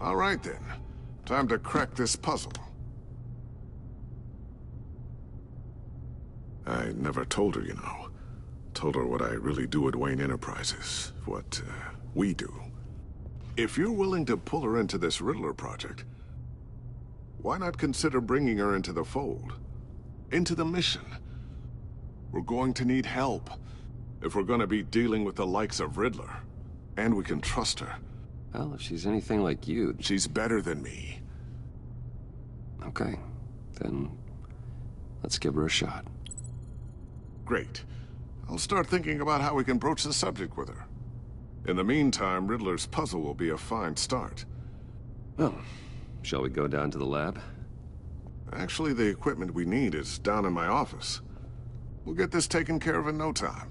All right then. Time to crack this puzzle. I never told her, you know. Told her what I really do at Wayne Enterprises. What, we do. If you're willing to pull her into this Riddler project, why not consider bringing her into the fold? Into the mission? We're going to need help if we're going to be dealing with the likes of Riddler. And we can trust her. Well, if she's anything like you... She's better than me. Okay. Then let's give her a shot. Great. I'll start thinking about how we can broach the subject with her. In the meantime, Riddler's puzzle will be a fine start. Well, shall we go down to the lab? Actually, the equipment we need is down in my office. We'll get this taken care of in no time.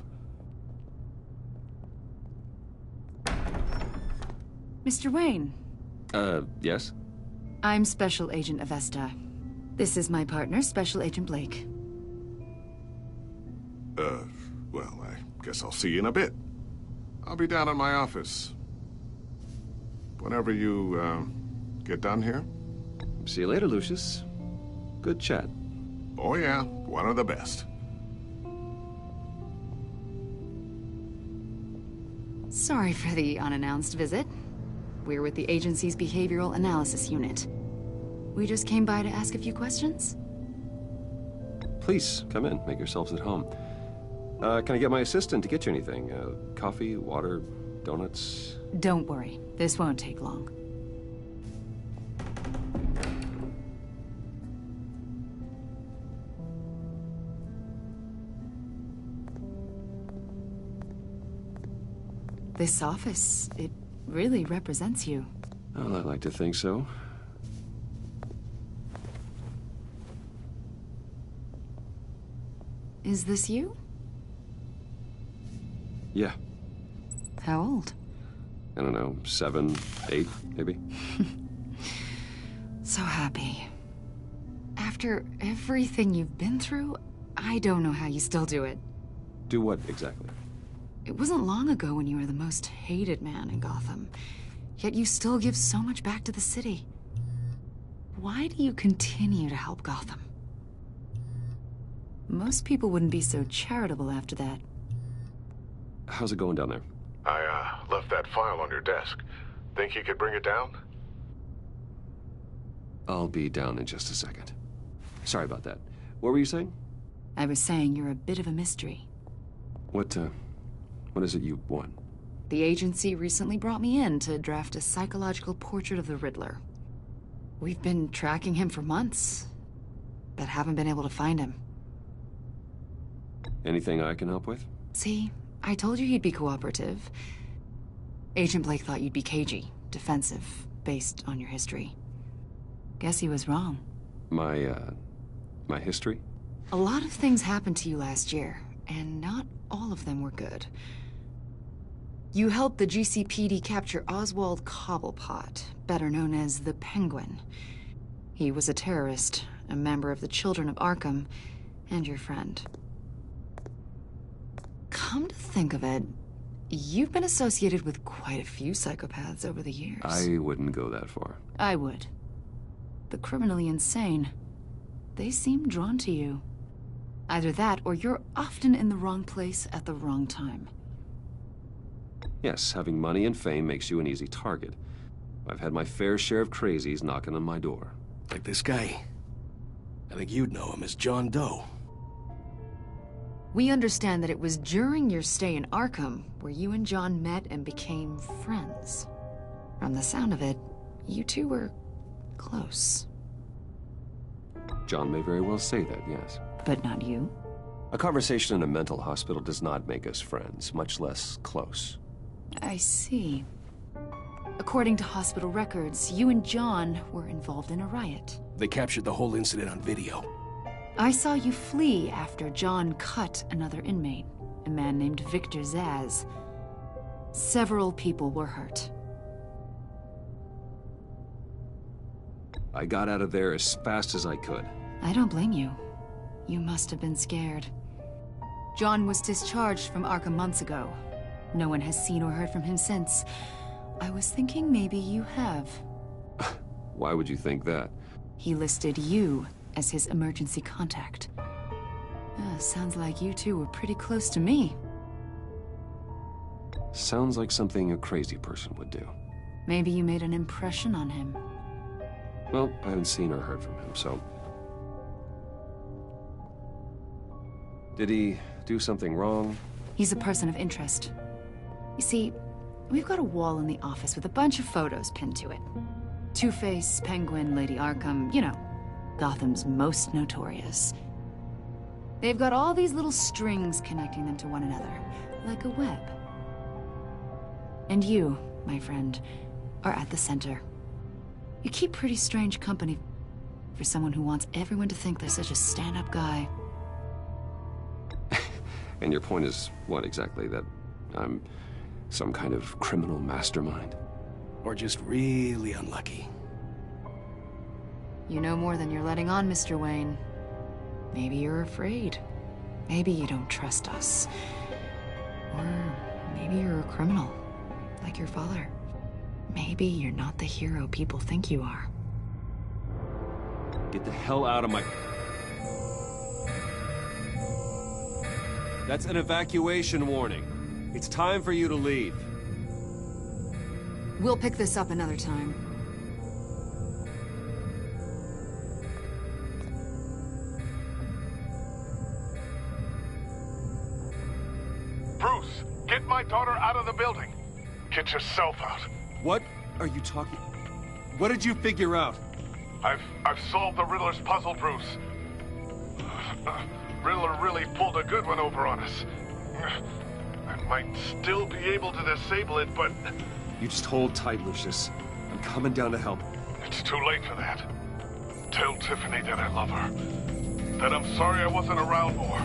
Mr. Wayne. Yes? I'm Special Agent Avesta. This is my partner, Special Agent Blake. Well, I guess I'll see you in a bit. I'll be down in my office. Whenever you, get done here. See you later, Lucius. Good chat. Oh yeah, one of the best. Sorry for the unannounced visit. We're with the agency's Behavioral Analysis Unit. We just came by to ask a few questions. Please, come in. Make yourselves at home. Can I get my assistant to get you anything? Coffee, water, donuts? Don't worry. This won't take long. This office, it really represents you. Well, I'd like to think so. Is this you? Yeah. How old? I don't know, 7, 8, maybe? So happy. After everything you've been through, I don't know how you still do it. Do what, exactly? It wasn't long ago when you were the most hated man in Gotham. Yet you still give so much back to the city. Why do you continue to help Gotham? Most people wouldn't be so charitable after that. How's it going down there? I, left that file on your desk. Think you could bring it down? I'll be down in just a second. Sorry about that. What were you saying? I was saying you're a bit of a mystery. What is it you want? The agency recently brought me in to draft a psychological portrait of the Riddler. We've been tracking him for months, but haven't been able to find him. Anything I can help with? See, I told you he'd be cooperative. Agent Blake thought you'd be cagey, defensive, based on your history. Guess he was wrong. My history? A lot of things happened to you last year, and not all of them were good. You helped the GCPD capture Oswald Cobblepot, better known as the Penguin. He was a terrorist, a member of the Children of Arkham, and your friend. Come to think of it, you've been associated with quite a few psychopaths over the years. I wouldn't go that far. I would. The criminally insane. They seem drawn to you. Either that, or you're often in the wrong place at the wrong time. Yes, having money and fame makes you an easy target. I've had my fair share of crazies knocking on my door. Like this guy. I think you'd know him as John Doe. We understand that it was during your stay in Arkham where you and John met and became friends. From the sound of it, you two were close. John may very well say that, yes. But not you? A conversation in a mental hospital does not make us friends, much less close. I see. According to hospital records, you and John were involved in a riot. They captured the whole incident on video. I saw you flee after John cut another inmate, a man named Victor Zsasz. Several people were hurt. I got out of there as fast as I could. I don't blame you. You must have been scared. John was discharged from Arkham months ago. No one has seen or heard from him since. I was thinking maybe you have. Why would you think that? He listed you as his emergency contact. Sounds like you two were pretty close to me. Sounds like something a crazy person would do. Maybe you made an impression on him. Well, I haven't seen or heard from him, so... Did he do something wrong? He's a person of interest. You see, we've got a wall in the office with a bunch of photos pinned to it. Two-Face, Penguin, Lady Arkham, you know, Gotham's most notorious. They've got all these little strings connecting them to one another, like a web. And you, my friend, are at the center. You keep pretty strange company for someone who wants everyone to think they're such a stand-up guy. And your point is what exactly? That I'm some kind of criminal mastermind? Or just really unlucky. You know more than you're letting on, Mr. Wayne. Maybe you're afraid. Maybe you don't trust us. Or maybe you're a criminal, like your father. Maybe you're not the hero people think you are. Get the hell out of my... That's an evacuation warning. It's time for you to leave. We'll pick this up another time. Bruce, get my daughter out of the building. Get yourself out. What are you talking... What did you figure out? I've solved the Riddler's puzzle, Bruce. Riddler really pulled a good one over on us. I might still be able to disable it, but... You just hold tight, Lucius. I'm coming down to help. It's too late for that. Tell Tiffany that I love her. That I'm sorry I wasn't around more.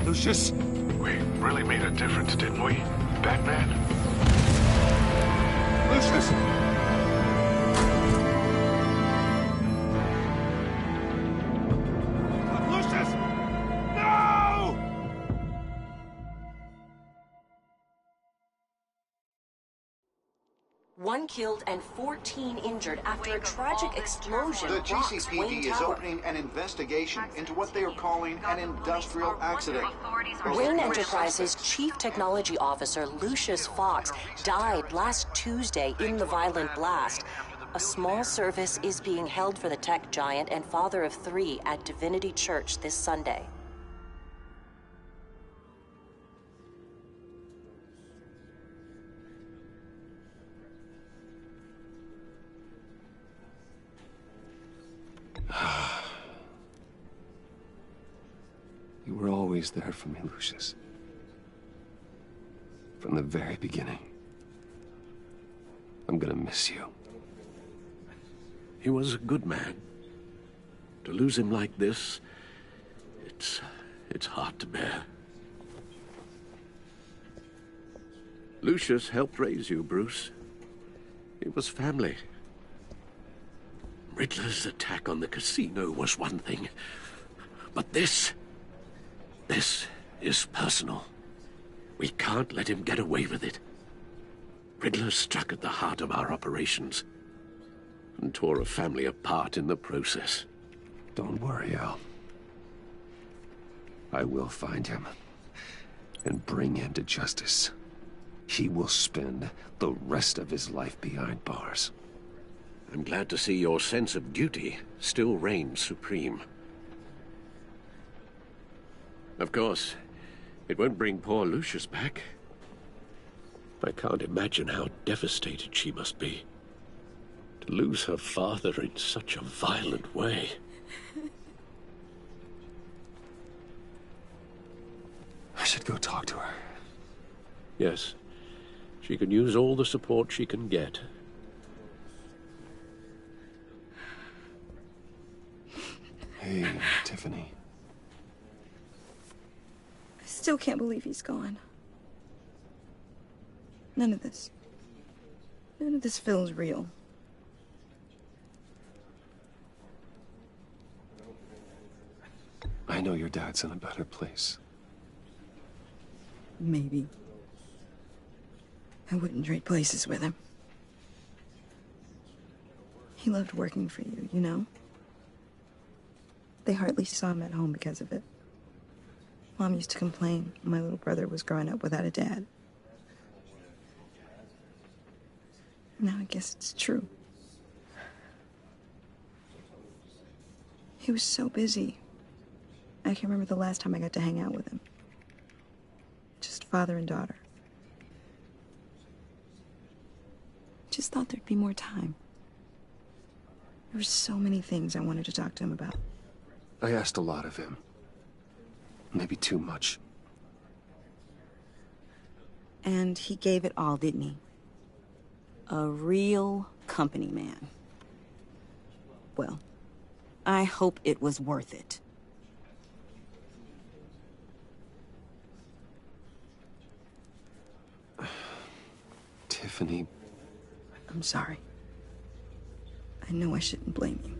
Lucius! We really made a difference, didn't we, Batman? Lucius! Lucius! No! One killed and 14 injured after a tragic explosion The rocks Wayne GCPD is Tower. opening an investigation into what they are calling an industrial accident. Wayne Enterprises' Chief Technology Officer Lucius Fox died last Tuesday in the violent blast. A small service is being held for the tech giant and father of 3 at Divinity Church this Sunday. You were always there for me, Lucius. From the very beginning. I'm gonna miss you. He was a good man. To lose him like this, it's hard to bear. Lucius helped raise you, Bruce. It was family. Riddler's attack on the casino was one thing, but this is personal. We can't let him get away with it. Riddler struck at the heart of our operations and tore a family apart in the process. Don't worry, Al. I will find him and bring him to justice. He will spend the rest of his life behind bars. I'm glad to see your sense of duty still reigns supreme. Of course, it won't bring poor Lucius back. I can't imagine how devastated she must be. To lose her father in such a violent way. I should go talk to her. Yes, she can use all the support she can get. Hey, Tiffany. I still can't believe he's gone. None of this feels real. I know your dad's in a better place. Maybe. I wouldn't trade places with him. He loved working for you, you know? They hardly saw him at home because of it. Mom used to complain my little brother was growing up without a dad. Now I guess it's true. He was so busy. I can't remember the last time I got to hang out with him. Just father and daughter. Just thought there'd be more time. There were so many things I wanted to talk to him about. I asked a lot of him. Maybe too much. And he gave it all, didn't he? A real company man. Well, I hope it was worth it. Tiffany. I'm sorry. I know I shouldn't blame you.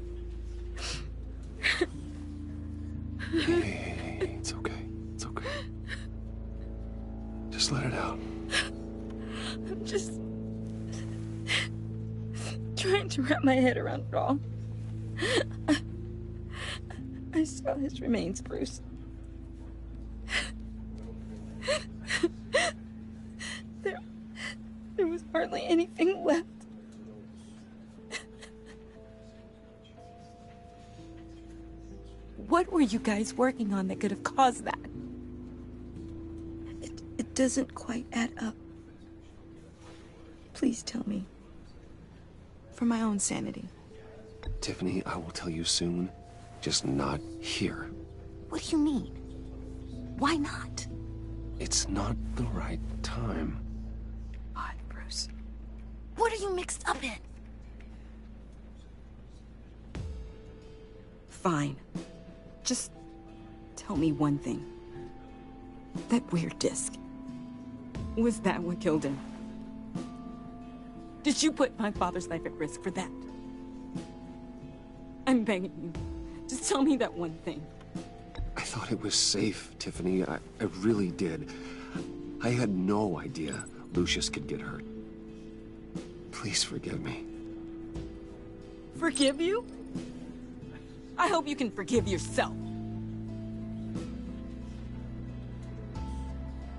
Hey, it's okay. It's okay. Just let it out. I'm just trying to wrap my head around it all. I saw his remains, Bruce. There was hardly anything left. What were you guys working on that could have caused that? It doesn't quite add up. Please tell me. For my own sanity. Tiffany, I will tell you soon. Just not here. What do you mean? Why not? It's not the right time. Odd, Bruce. What are you mixed up in? Fine. Just tell me one thing. That weird disc. Was that what killed him? Did you put my father's life at risk for that? I'm begging you. Just tell me that one thing. I thought it was safe, Tiffany. I really did. I had no idea Lucius could get hurt. Please forgive me. Forgive you? I hope you can forgive yourself.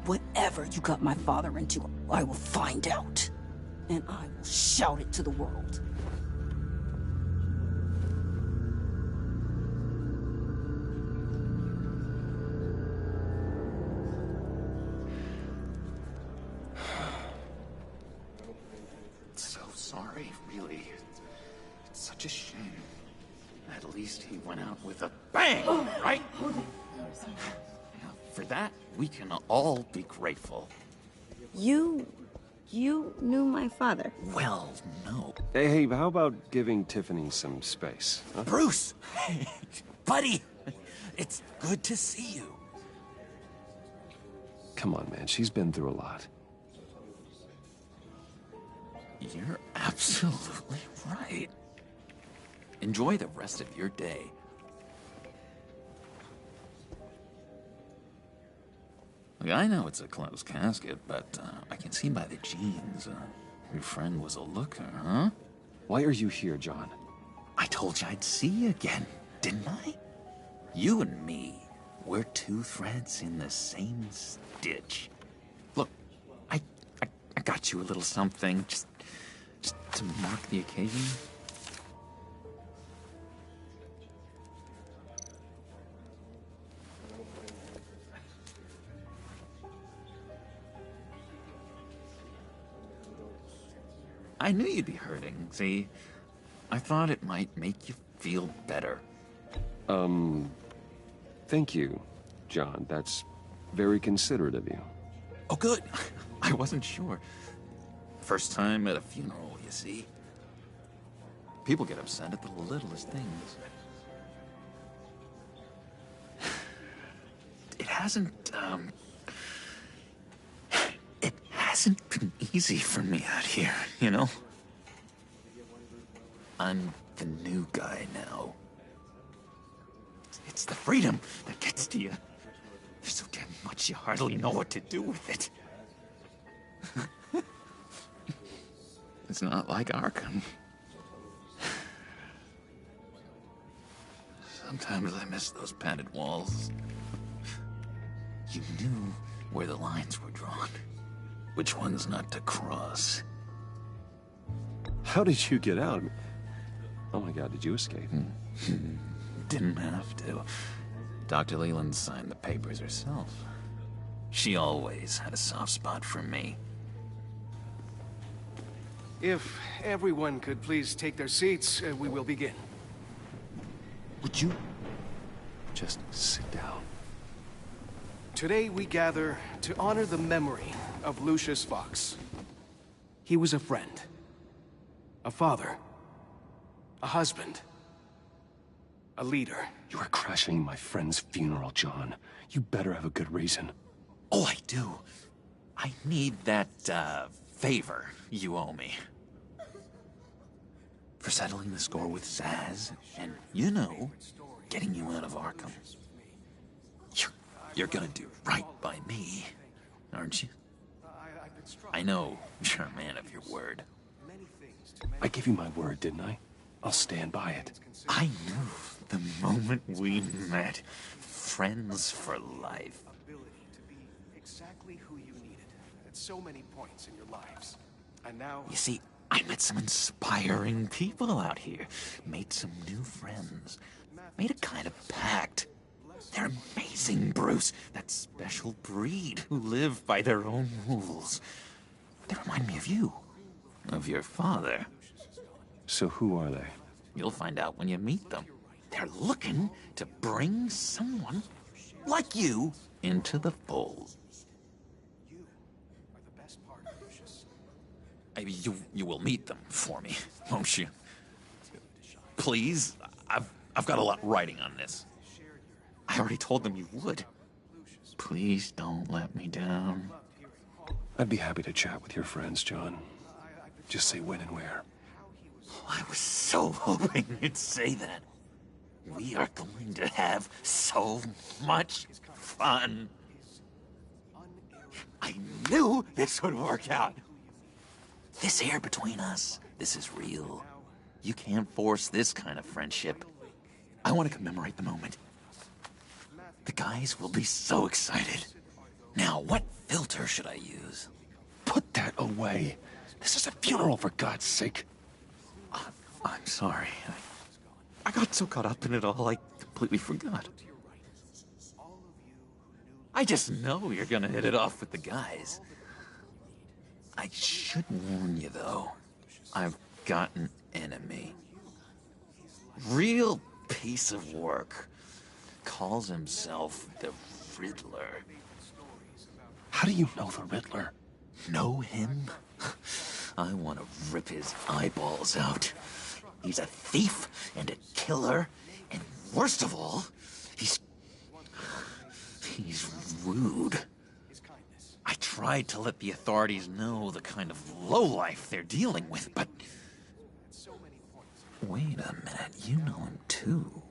Whatever you got my father into, I will find out. And I will shout it to the world. So sorry, really. It's such a shame. At least he went out with a bang, right? Now, for that, we can all be grateful. You knew my father. Well, no. Hey, how about giving Tiffany some space? Huh? Bruce! Buddy! It's good to see you. Come on, man. She's been through a lot. You're absolutely right. Enjoy the rest of your day. Look, I know it's a closed casket, but I can see by the jeans, your friend was a looker, huh? Why are you here, John? I told you I'd see you again, didn't I? You and me, we're two threads in the same stitch. Look, I got you a little something, just to mark the occasion. I knew you'd be hurting, see? I thought it might make you feel better. Thank you, John. That's very considerate of you. Oh, good. I wasn't sure. First time at a funeral, you see? People get upset at the littlest things. It hasn't been easy for me out here, you know? I'm the new guy now. It's the freedom that gets to you. There's so damn much you hardly know what to do with it. It's not like Arkham. Sometimes I miss those padded walls. You knew where the lines were drawn. Which ones not to cross. How did you get out? Oh my God, did you escape? Didn't have to. Dr. Leland signed the papers herself. She always had a soft spot for me. If everyone could please take their seats, we will begin. Would you just sit down? Today we gather to honor the memory of Lucius Fox. He was a friend, a father, a husband, a leader. You are crashing my friend's funeral, John. You better have a good reason. Oh, I do. I need that, favor you owe me. For settling the score with Zsasz, and, you know, getting you out of Arkham. You're gonna do right by me, aren't you? I know you're a man of your word. I gave you my word, didn't I? I'll stand by it. I knew the moment we met. Friends for life. Ability to be exactly who you needed at so many points in your lives. And now... You see, I met some inspiring people out here. Made some new friends. Made a kind of pact. They're amazing, Bruce. That special breed who live by their own rules. They remind me of you. Of your father. So who are they? You'll find out when you meet them. They're looking to bring someone like you into the fold. You are the best part of Lucius. Maybe you will meet them for me, won't you? Please, I've got a lot writing on this. I already told them you would. Please don't let me down. I'd be happy to chat with your friends, John. Just say when and where. Oh, I was so hoping you'd say that. We are going to have so much fun. I knew this would work out. This air between us, this is real. You can't force this kind of friendship. I want to commemorate the moment. The guys will be so excited. Now, what filter should I use? Put that away. This is a funeral, for God's sake. I'm sorry. I got so caught up in it all, I completely forgot. I just know you're gonna hit it off with the guys. I should warn you, though. I've got an enemy. Real piece of work. Calls himself the Riddler. How do you know the Riddler? Know him? I want to rip his eyeballs out. He's a thief and a killer, and worst of all, he's rude. I tried to let the authorities know the kind of lowlife they're dealing with, but... Wait a minute, you know him too.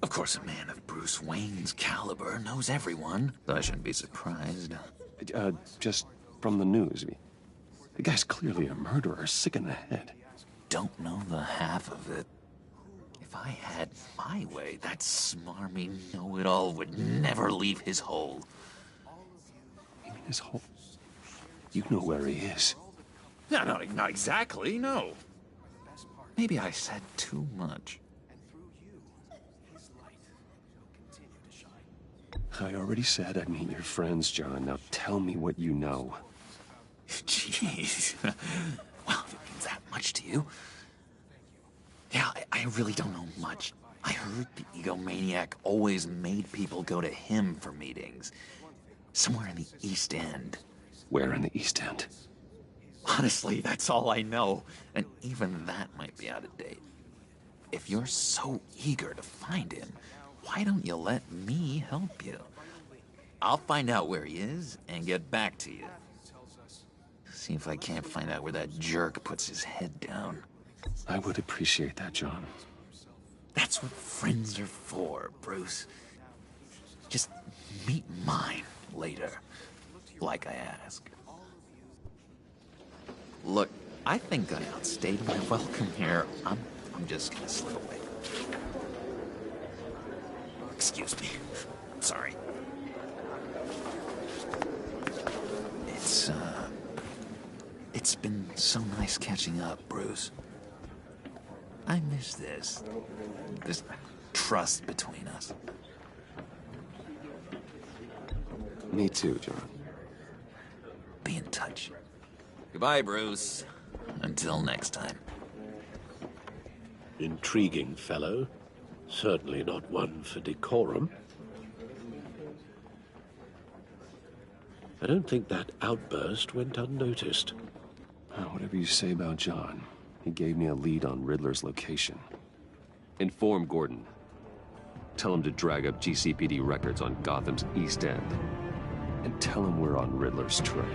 Of course, a man of Bruce Wayne's caliber knows everyone, so I shouldn't be surprised. Just from the news. The guy's clearly a murderer, sick in the head. Don't know the half of it. If I had my way, that smarmy know-it-all would never leave his hole. You mean his hole? You know where he is. No, not exactly, no. Maybe I said too much. I already said I'd meet your friends, John. Now tell me what you know. Jeez. Well, if it means that much to you. Yeah, I really don't know much. I heard the egomaniac always made people go to him for meetings. Somewhere in the East End. Where in the East End? Honestly, that's all I know. And even that might be out of date. If you're so eager to find him, why don't you let me help you? I'll find out where he is and get back to you. See if I can't find out where that jerk puts his head down. I would appreciate that, John. That's what friends are for, Bruce. Just meet mine later, like I asked. Look, I think I outstayed my welcome here. I'm just gonna slip away. Excuse me. Sorry. It's been so nice catching up, Bruce. I miss this trust between us. Me too, John. Be in touch. Goodbye, Bruce. Until next time. Intriguing fellow. Certainly not one for decorum. I don't think that outburst went unnoticed. Whatever you say about John, he gave me a lead on Riddler's location. Inform Gordon. Tell him to drag up GCPD records on Gotham's East End. And tell him we're on Riddler's trail.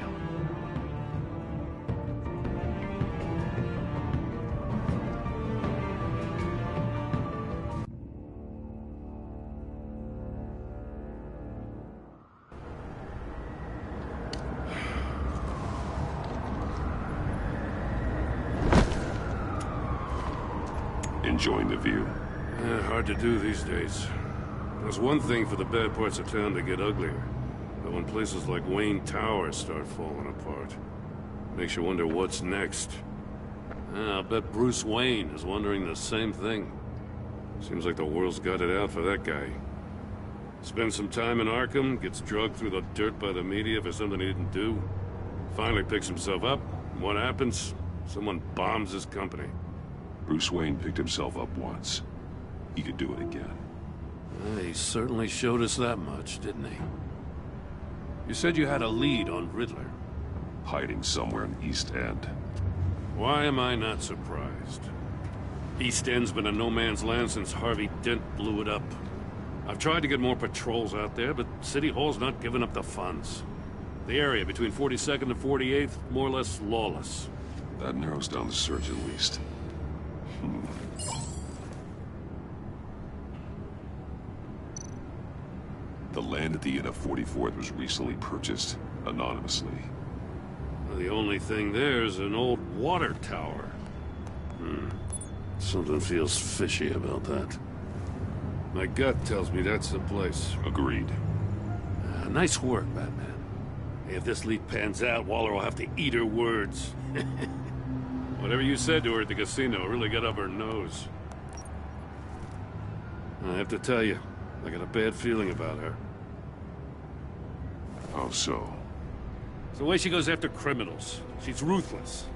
Enjoying the view? Hard to do these days. There's one thing for the bad parts of town to get uglier. But when places like Wayne Tower start falling apart, makes you wonder what's next. I'll bet Bruce Wayne is wondering the same thing. Seems like the world's got it out for that guy. Spends some time in Arkham, gets drugged through the dirt by the media for something he didn't do. Finally picks himself up, and what happens? Someone bombs his company. Bruce Wayne picked himself up once. He could do it again. He certainly showed us that much, didn't he? You said you had a lead on Riddler. Hiding somewhere in East End. Why am I not surprised? East End's been a no-man's land since Harvey Dent blew it up. I've tried to get more patrols out there, but City Hall's not giving up the funds. The area between 42nd and 48th, more or less lawless. That narrows down the search at least. The land at the end of 44th was recently purchased, anonymously. Well, the only thing there is an old water tower. Something feels fishy about that. My gut tells me that's the place. Agreed. Nice work, Batman. If this lead pans out, Waller will have to eat her words. Whatever you said to her at the casino really got up her nose. I have to tell you, I got a bad feeling about her. How so? It's the way she goes after criminals. She's ruthless.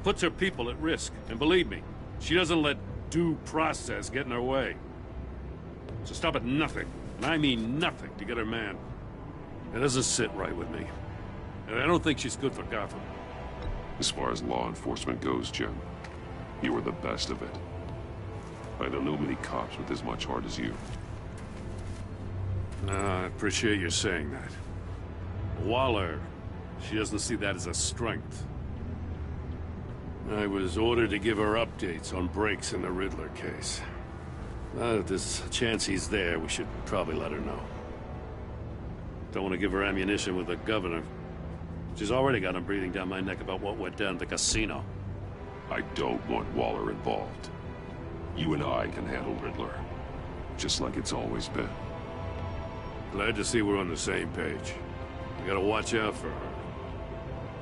Puts her people at risk. And believe me, she doesn't let due process get in her way. So stop at nothing, and I mean nothing, to get her man. It doesn't sit right with me. And I don't think she's good for Gotham. As far as law enforcement goes, Jim, you were the best of it. I don't know many cops with as much heart as you. I appreciate you saying that. Waller, she doesn't see that as a strength. I was ordered to give her updates on breaks in the Riddler case. If there's a chance he's there, we should probably let her know. Don't want to give her ammunition with the governor. She's already got him breathing down my neck about what went down at the casino. I don't want Waller involved. You and I can handle Riddler, just like it's always been. Glad to see we're on the same page. We gotta watch out for her.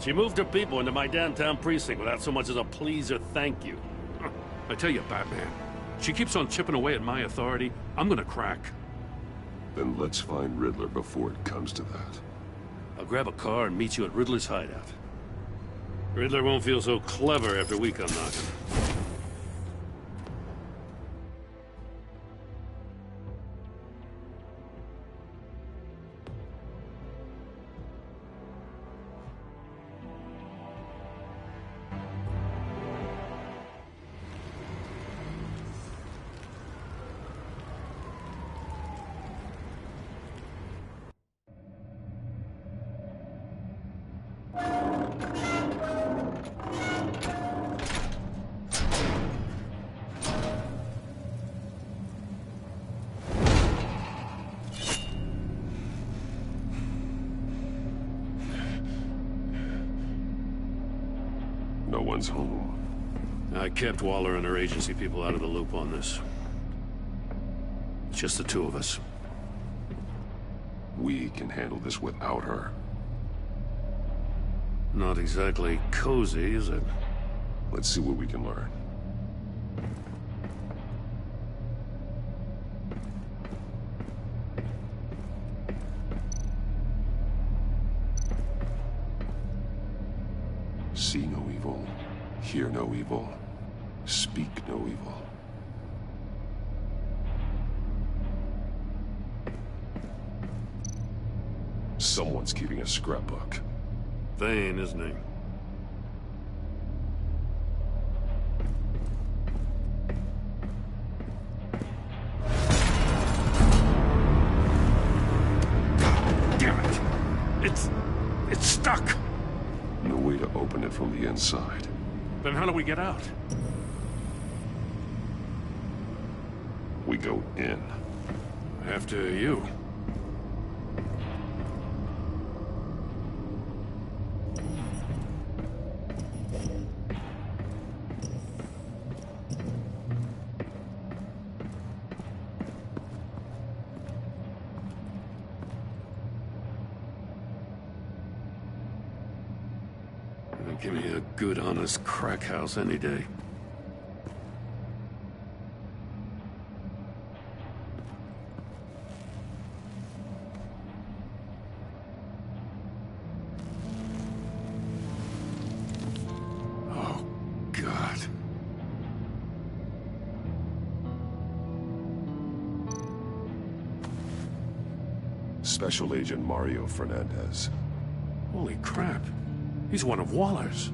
She moved her people into my downtown precinct without so much as a please or thank you. I tell you, Batman, she keeps on chipping away at my authority, I'm gonna crack. Then let's find Riddler before it comes to that. I'll grab a car and meet you at Riddler's hideout. Riddler won't feel so clever after we come knocking. No one's home. I kept Waller and her agency people out of the loop on this. Just the two of us. We can handle this without her. Not exactly cozy, is it? Let's see what we can learn. See no evil, hear no evil, speak no evil. Someone's keeping a scrapbook. Thane, isn't he? Damn it! It's stuck! No way to open it from the inside. Then how do we get out? We go in. After you. Give me a good, honest crack house any day. Oh, God. Special Agent Mario Fernandez. Holy crap. He's one of Waller's.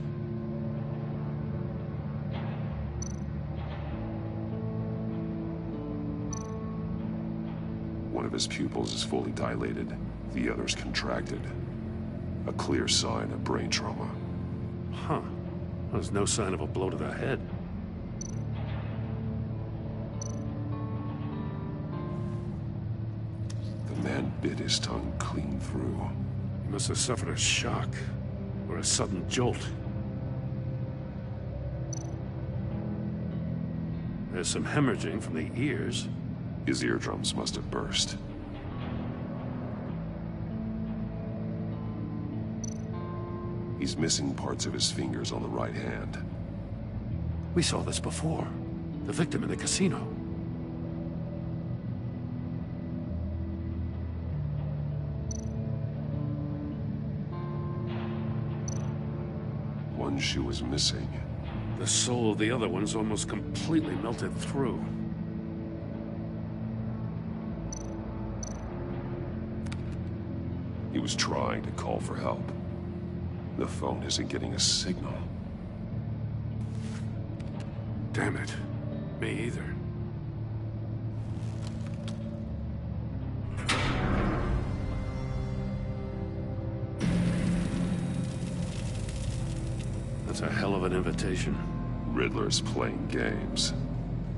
One of his pupils is fully dilated, the other's contracted. A clear sign of brain trauma. Huh. There's no sign of a blow to the head. The man bit his tongue clean through. He must have suffered a shock, or a sudden jolt. There's some hemorrhaging from the ears. His eardrums must have burst. He's missing parts of his fingers on the right hand. We saw this before. The victim in the casino. One shoe is missing. The sole of the other one's almost completely melted through. He was trying to call for help. The phone isn't getting a signal. Damn it. Me either. That's a hell of an invitation. Riddler's playing games.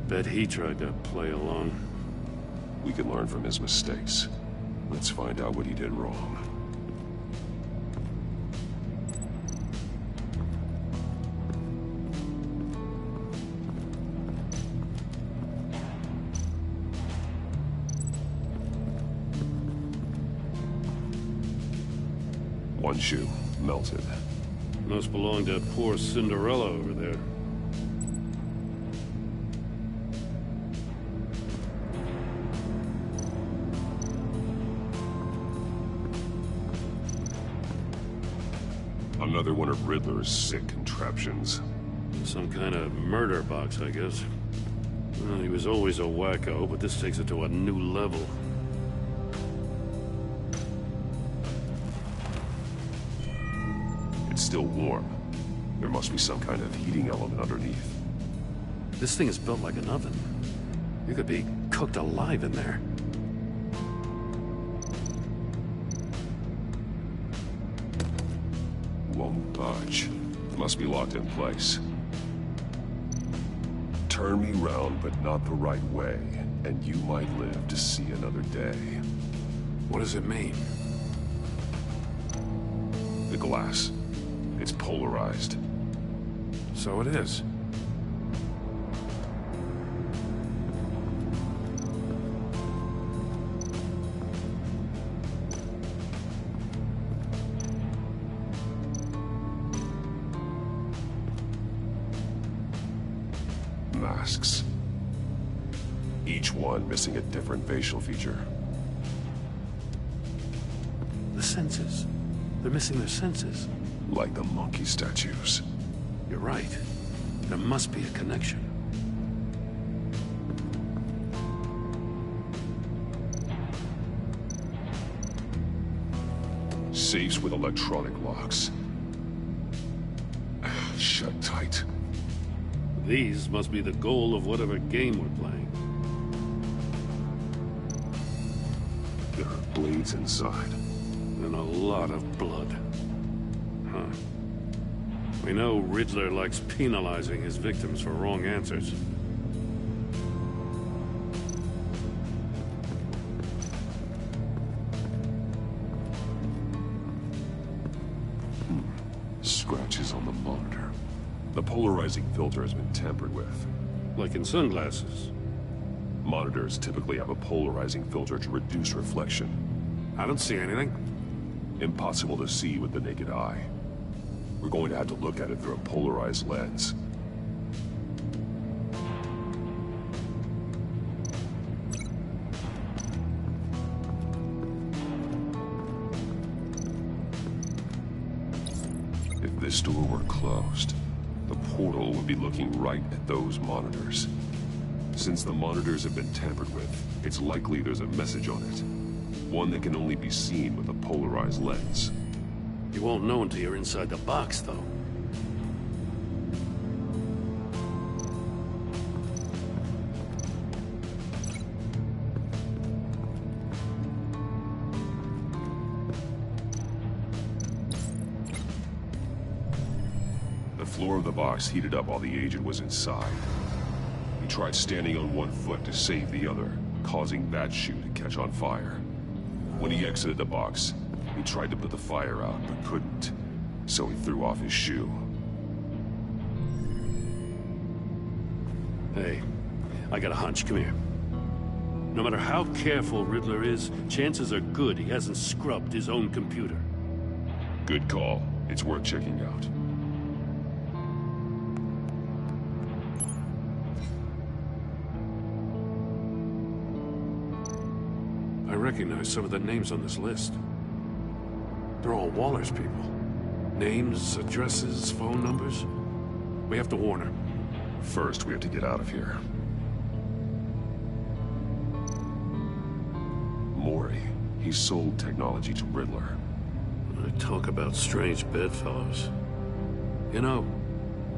Bet he tried to play along. We can learn from his mistakes. Let's find out what he did wrong. One shoe, melted. Must belong to poor Cinderella over there. Another one of Riddler's sick contraptions. Some kind of murder box, I guess. Well, he was always a wacko, but this takes it to a new level. It's still warm. There must be some kind of heating element underneath. This thing is built like an oven. You could be cooked alive in there. Won't budge. Must be locked in place. Turn me round, but not the right way, and you might live to see another day. What does it mean? The glass. It's polarized. So it is. masks. Each one missing a different facial feature. The senses. They're missing their senses. Like the monkey statues. You're right. There must be a connection. Safes with electronic locks. Shut tight. These must be the goal of whatever game we're playing. There are blades inside. And a lot of blood. Huh. We know Riddler likes penalizing his victims for wrong answers. Scratches on the monitor. The polarizing filter has been tampered with. Like in sunglasses. Monitors typically have a polarizing filter to reduce reflection. I don't see anything. Impossible to see with the naked eye. We're going to have to look at it through a polarized lens. If this door were closed, the portal would be looking right at those monitors. Since the monitors have been tampered with, it's likely there's a message on it. One that can only be seen with a polarized lens. You won't know until you're inside the box, though. The floor of the box heated up while the agent was inside. He tried standing on one foot to save the other, causing that shoe to catch on fire. When he exited the box, he tried to put the fire out, but couldn't, so he threw off his shoe. Hey, I got a hunch. Come here. No matter how careful Riddler is, chances are good he hasn't scrubbed his own computer. Good call. It's worth checking out. I recognize some of the names on this list. They're all Waller's people. Names, addresses, phone numbers. We have to warn her. First, we have to get out of here. Mori. He sold technology to Riddler. I talk about strange bedfellows. You know,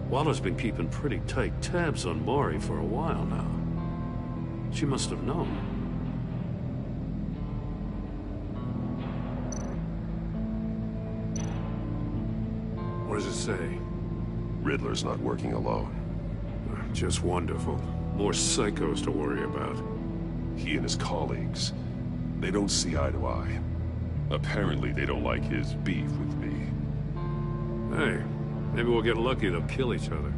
Waller's been keeping pretty tight tabs on Mori for a while now. She must have known. What does it say? Riddler's not working alone. Just wonderful. More psychos to worry about. He and his colleagues, they don't see eye to eye. Apparently, they don't like his beef with me. Hey, maybe we'll get lucky they'll kill each other.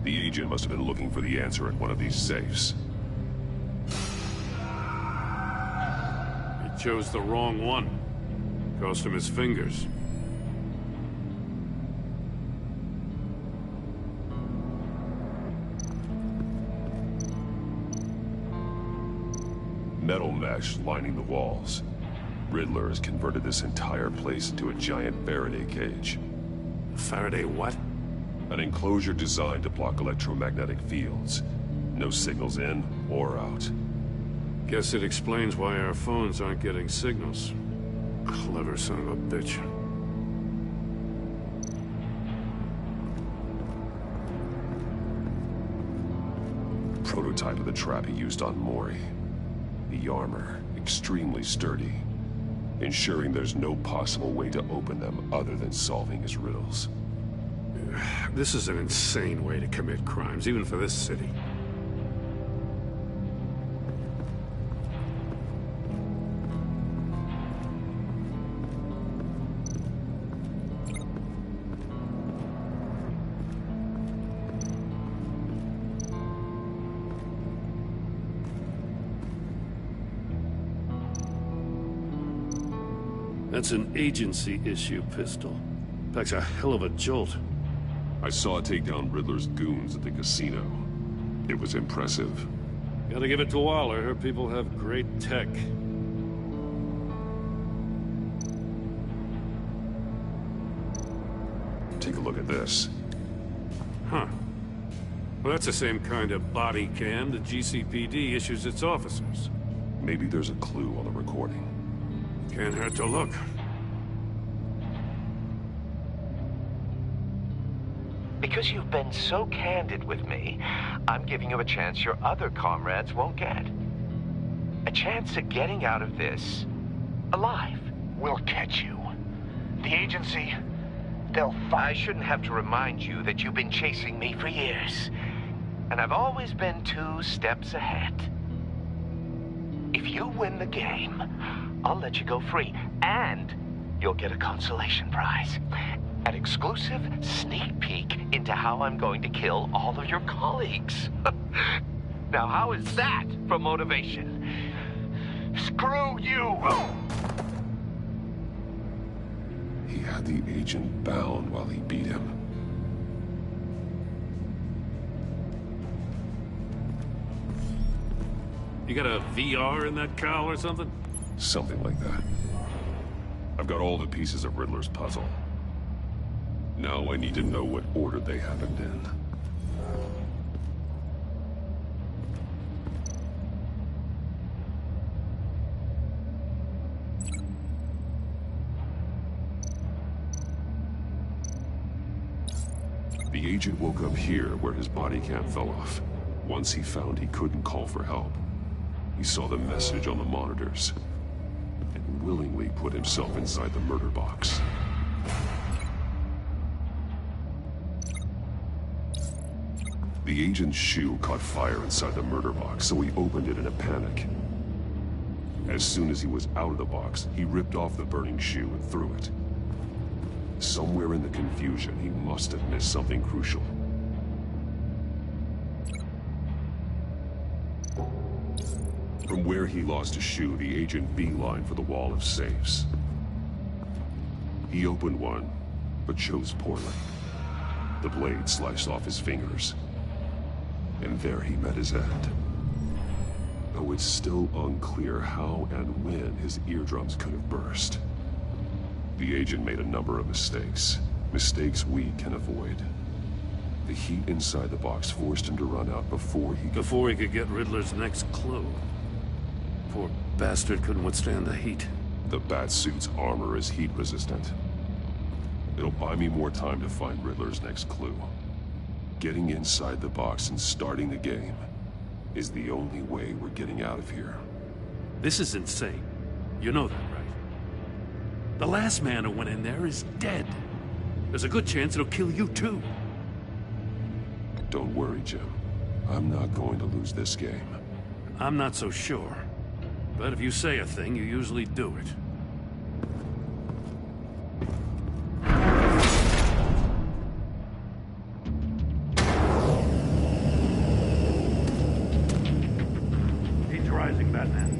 The agent must have been looking for the answer in one of these safes. He chose the wrong one. Cost him his fingers. Metal mesh lining the walls. Riddler has converted this entire place into a giant Faraday cage. Faraday what? An enclosure designed to block electromagnetic fields. No signals in or out. Guess it explains why our phones aren't getting signals. Clever son of a bitch. Prototype of the trap he used on Mori. The armor, extremely sturdy, ensuring there's no possible way to open them other than solving his riddles. This is an insane way to commit crimes, even for this city. That's an agency-issue pistol. Packs a hell of a jolt. I saw it take down Riddler's goons at the casino. It was impressive. Gotta give it to Waller. Her people have great tech. Take a look at this. Huh. Well, that's the same kind of body cam the GCPD issues its officers. Maybe there's a clue on the recording. Can't hurt to look. Because you've been so candid with me, I'm giving you a chance your other comrades won't get. A chance at getting out of this alive. We'll catch you. The agency, they'll I shouldn't have to remind you that you've been chasing me for years. And I've always been 2 steps ahead. If you win the game, I'll let you go free. And you'll get a consolation prize. An exclusive sneak peek into how I'm going to kill all of your colleagues. Now, how is that for motivation? Screw you! He had the agent bound while he beat him. You got a VR in that cowl or something? Something like that. I've got all the pieces of Riddler's puzzle. Now I need to know what order they happened in. The agent woke up here where his body cam fell off. Once he found he couldn't call for help, he saw the message on the monitors and willingly put himself inside the murder box. The agent's shoe caught fire inside the murder box, so he opened it in a panic. As soon as he was out of the box, he ripped off the burning shoe and threw it. Somewhere in the confusion, he must have missed something crucial. From where he lost a shoe, the agent beelined for the wall of safes. He opened one, but chose poorly. The blade sliced off his fingers. And there he met his end. Though it's still unclear how and when his eardrums could have burst. The agent made a number of mistakes. Mistakes we can avoid. The heat inside the box forced him to run out before he could get Riddler's next clue. Poor bastard couldn't withstand the heat. The Batsuit's armor is heat resistant. It'll buy me more time to find Riddler's next clue. Getting inside the box and starting the game is the only way we're getting out of here. This is insane. You know that, right? The last man who went in there is dead. There's a good chance it'll kill you too. Don't worry, Jim. I'm not going to lose this game. I'm not so sure. But if you say a thing, you usually do it. Heat's rising, Batman.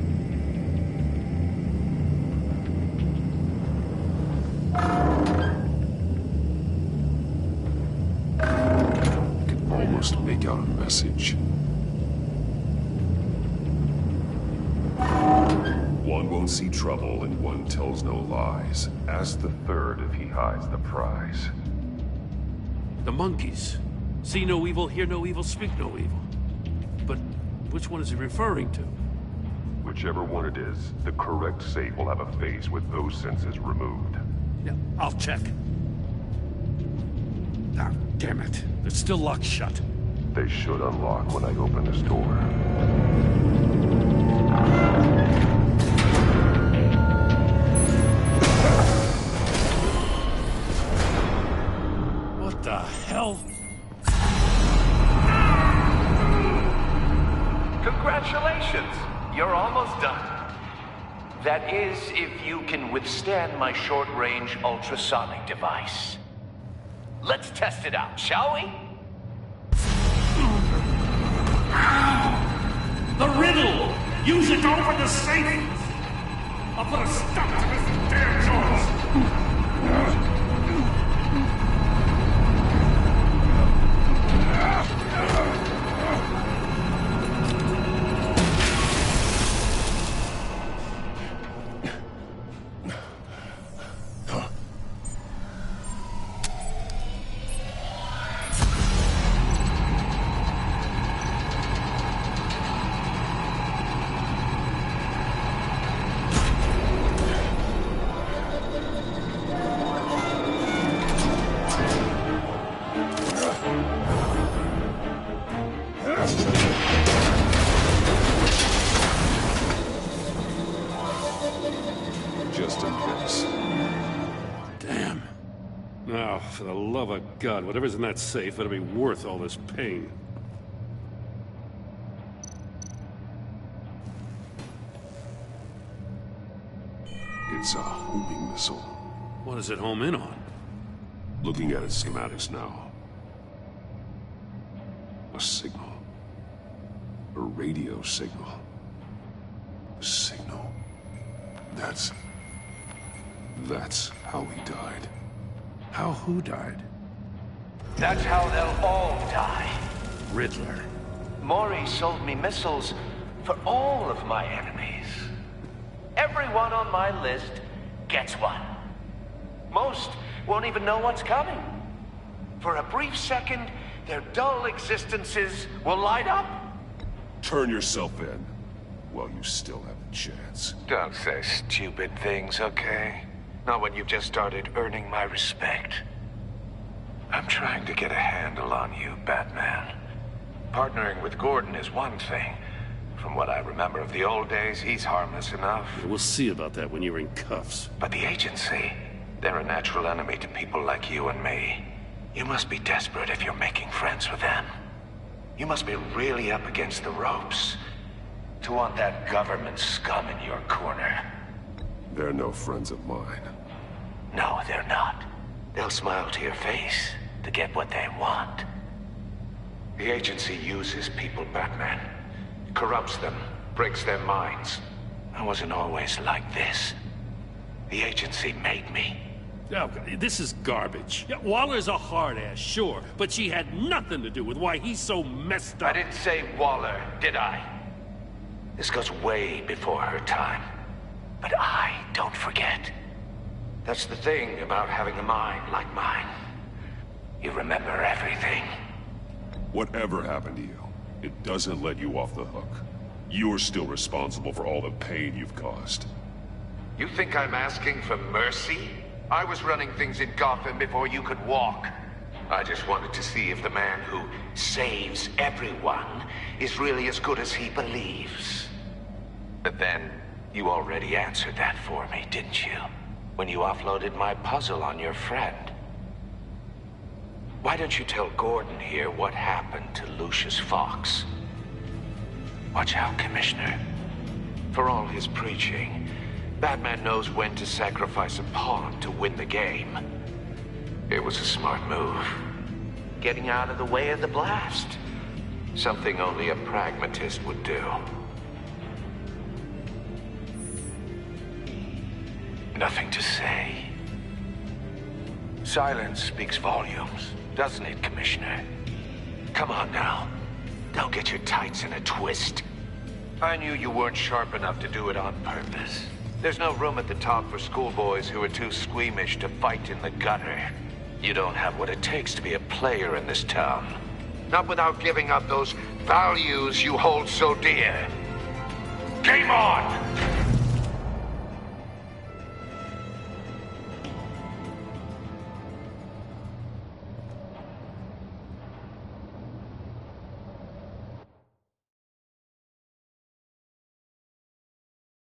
I can almost make out a message. One won't see trouble and one tells no lies. Ask the third if he hides the prize. The monkeys. See no evil, hear no evil, speak no evil. But which one is he referring to? Whichever one it is, the correct safe will have a face with those senses removed. Yeah, I'll check. Ah, damn it. They're still locked shut. They should unlock when I open this door. What the hell? Congratulations! You're almost done. That is, if you can withstand my short-range ultrasonic device. Let's test it out, shall we? The riddle! Use it to open the safe! I'll put a stop to this damn job! just in case. Damn. Now, for the love of God, whatever's in that safe better be worth all this pain. It's a homing missile. What does it home in on? Looking at its schematics now. A signal. A radio signal. A signal. That's how he died. How who died? That's how they'll all die. Riddler. Maury sold me missiles for all of my enemies. Everyone on my list gets one. Most won't even know what's coming. For a brief second, their dull existences will light up. Turn yourself in while you still have a chance. Don't say stupid things, okay? Not when you've just started earning my respect. I'm trying to get a handle on you, Batman. Partnering with Gordon is one thing. From what I remember of the old days, he's harmless enough. We'll see about that when you're in cuffs. But the agency, they're a natural enemy to people like you and me. You must be desperate if you're making friends with them. You must be really up against the ropes to want that government scum in your corner. They're no friends of mine. No, they're not. They'll smile to your face to get what they want. The agency uses people, Batman. Corrupts them, breaks their minds. I wasn't always like this. The agency made me. Oh, this is garbage. Yeah, Waller's a hard-ass, sure, but she had nothing to do with why he's so messed up. I didn't say Waller, did I? This goes way before her time. But I don't forget. That's the thing about having a mind like mine. You remember everything. Whatever happened to you, it doesn't let you off the hook. You're still responsible for all the pain you've caused. You think I'm asking for mercy? I was running things in Gotham before you could walk. I just wanted to see if the man who saves everyone is really as good as he believes. But then, you already answered that for me, didn't you? When you offloaded my puzzle on your friend. Why don't you tell Gordon here what happened to Lucius Fox? Watch out, Commissioner. For all his preaching, Batman knows when to sacrifice a pawn to win the game. It was a smart move. Getting out of the way of the blast. Something only a pragmatist would do. Nothing to say. Silence speaks volumes, doesn't it, Commissioner? Come on now. Don't get your tights in a twist. I knew you weren't sharp enough to do it on purpose. There's no room at the top for schoolboys who are too squeamish to fight in the gutter. You don't have what it takes to be a player in this town. Not without giving up those values you hold so dear. Game on!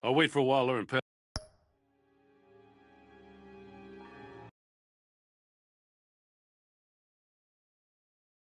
I'll wait for Waller and